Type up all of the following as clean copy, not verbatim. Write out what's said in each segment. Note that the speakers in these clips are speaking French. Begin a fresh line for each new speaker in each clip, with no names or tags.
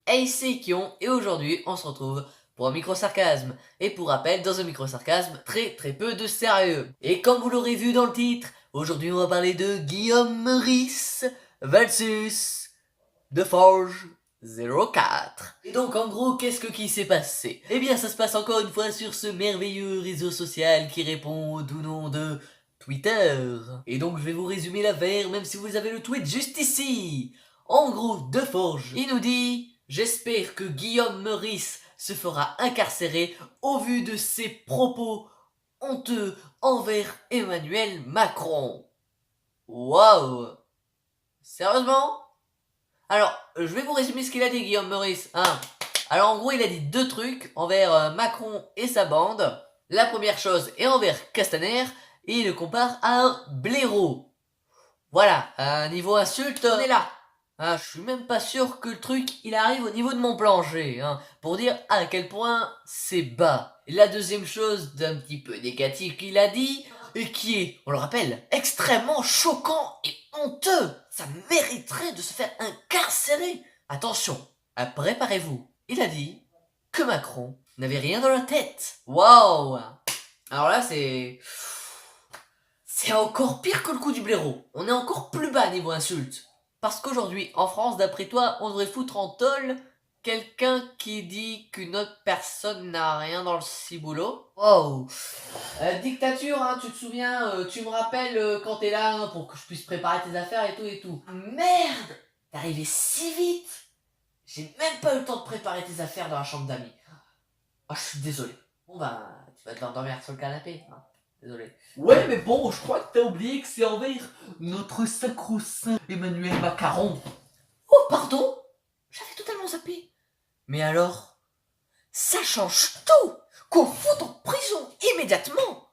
Hey, c'est Kion, et aujourd'hui on se retrouve pour un micro-sarcasme. Et pour rappel, dans un micro-sarcasme, très peu de sérieux. Et comme vous l'aurez vu dans le titre, aujourd'hui on va parler de Guillaume Meurice versus Deforge 04. Et donc en gros, qui s'est passé? Eh bien ça se passe encore une fois sur ce merveilleux réseau social qui répond au doux nom de Twitter. Et donc je vais vous résumer l'affaire même si vous avez le tweet juste ici. En gros, Deforge, il nous dit « J'espère que Guillaume Meurice se fera incarcérer au vu de ses propos honteux envers Emmanuel Macron. » Waouh! Sérieusement? Alors, je vais vous résumer ce qu'il a dit, Guillaume Meurice. Alors, en gros, il a dit deux trucs envers Macron et sa bande. La première chose est envers Castaner, et il le compare à un blaireau. Voilà, à un niveau insulte, on est là. Je suis même pas sûr que le truc, il arrive au niveau de mon plancher, pour dire à quel point c'est bas. Et la deuxième chose d'un petit peu négatif qu'il a dit, et qui est, on le rappelle, extrêmement choquant et honteux. Ça mériterait de se faire incarcérer. Attention, préparez-vous. Il a dit que Macron n'avait rien dans la tête. Waouh! Alors là, c'est encore pire que le coup du blaireau. On est encore plus bas niveau insulte. Parce qu'aujourd'hui, en France, d'après toi, on devrait foutre en tôle quelqu'un qui dit qu'une autre personne n'a rien dans le ciboulot. Wow. Dictature, tu te souviens, tu me rappelles quand t'es là pour que je puisse préparer tes affaires et tout. Merde! T'es arrivé si vite! J'ai même pas eu le temps de préparer tes affaires dans la chambre d'amis. Je suis désolé. Bon tu vas te l'endormir sur le canapé. Désolé.
Ouais, mais bon, je crois que t'as oublié que c'est envers notre sacro-saint Emmanuel Macron.
Oh, pardon? J'avais totalement zappé. Mais alors, ça change tout qu'on foute en prison immédiatement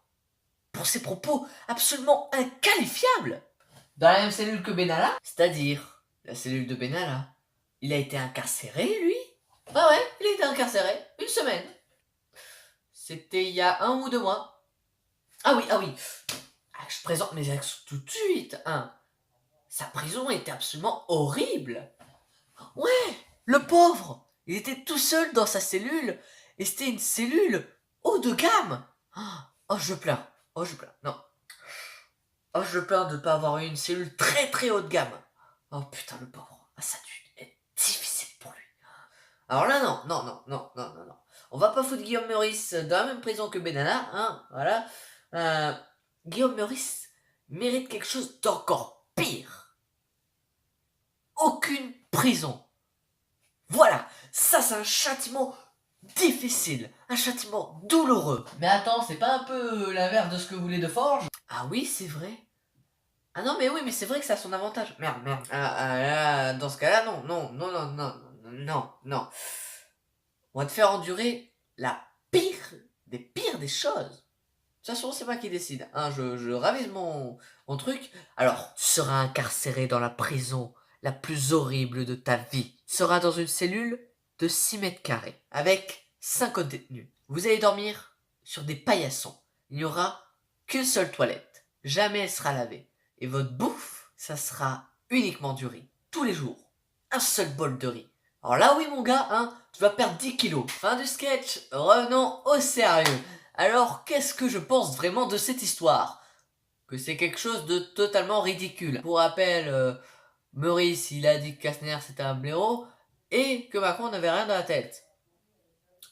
pour ces propos absolument inqualifiables. Dans la même cellule que Benalla, c'est-à-dire la cellule de Benalla. Il a été incarcéré, lui? Ah ouais, il a été incarcéré. 1 semaine. C'était il y a 1 ou 2 mois. Ah oui. Je présente mes actions tout de suite, Sa prison était absolument horrible. Ouais, le pauvre, il était tout seul dans sa cellule, et c'était une cellule haut de gamme. Oh, je pleure. Non. Oh, je pleure de ne pas avoir eu une cellule très haut de gamme. Oh putain, le pauvre. Ça a dû être difficile pour lui. Alors là, non. On va pas foutre Guillaume Meurice dans la même prison que Benalla, voilà. Guillaume Meurice mérite quelque chose d'encore pire. Aucune prison. Voilà, ça c'est un châtiment difficile, un châtiment douloureux. Mais attends, c'est pas un peu l'inverse de ce que voulait Deforge? Ah oui, c'est vrai. Ah non, mais oui, mais c'est vrai que ça a son avantage. Merde. Dans ce cas-là, non. On va te faire endurer la pire des choses. De toute façon, c'est moi qui décide. Je ravise mon truc. Alors, tu seras incarcéré dans la prison la plus horrible de ta vie. Tu seras dans une cellule de 6 mètres carrés, avec 50 détenus. Vous allez dormir sur des paillassons. Il n'y aura qu'une seule toilette. Jamais elle sera lavée. Et votre bouffe, ça sera uniquement du riz. Tous les jours. Un seul bol de riz. Alors là, oui, mon gars, tu vas perdre 10 kilos. Fin du sketch, revenons au sérieux. Alors, qu'est-ce que je pense vraiment de cette histoire? Que c'est quelque chose de totalement ridicule. Pour rappel, Meurice, il a dit que Castaner c'était un blaireau et que Macron n'avait rien dans la tête.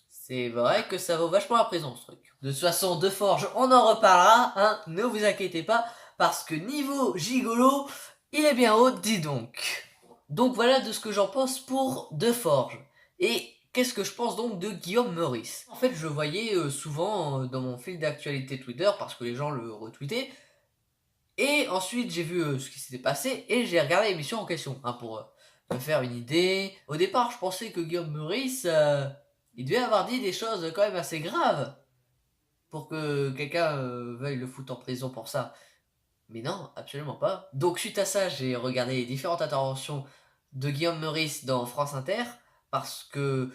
C'est vrai que ça vaut vachement la prison, ce truc. De toute façon, Deforge, on en reparlera, ne vous inquiétez pas, parce que niveau gigolo, il est bien haut, dis donc. Donc voilà de ce que j'en pense pour Deforge. Et qu'est-ce que je pense donc de Guillaume Meurice? En fait, je le voyais souvent dans mon fil d'actualité Twitter, parce que les gens le retweetaient. Et ensuite, j'ai vu ce qui s'était passé, et j'ai regardé l'émission en question, pour me faire une idée. Au départ, je pensais que Guillaume Meurice, il devait avoir dit des choses quand même assez graves, pour que quelqu'un veuille le foutre en prison pour ça. Mais non, absolument pas. Donc suite à ça, j'ai regardé les différentes interventions de Guillaume Meurice dans France Inter, parce que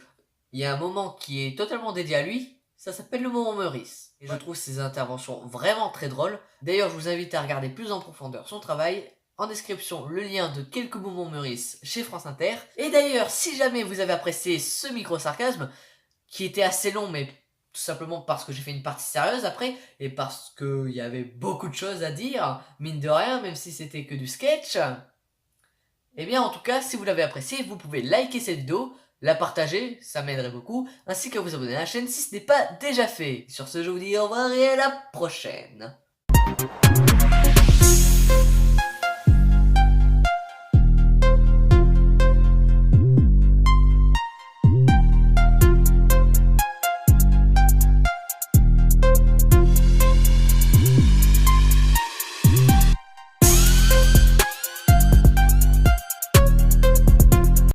il y a un moment qui est totalement dédié à lui, ça s'appelle le moment Meurice. Et je trouve ses interventions vraiment très drôles. D'ailleurs, je vous invite à regarder plus en profondeur son travail, en description le lien de Quelques Bonbons Meurice chez France Inter. Et d'ailleurs, si jamais vous avez apprécié ce micro-sarcasme, qui était assez long, mais tout simplement parce que j'ai fait une partie sérieuse après, et parce qu'il y avait beaucoup de choses à dire, mine de rien, même si c'était que du sketch. Eh bien, en tout cas, si vous l'avez apprécié, vous pouvez liker cette vidéo, la partager, ça m'aiderait beaucoup, ainsi qu'à vous abonner à la chaîne si ce n'est pas déjà fait. Sur ce, je vous dis au revoir et à la prochaine.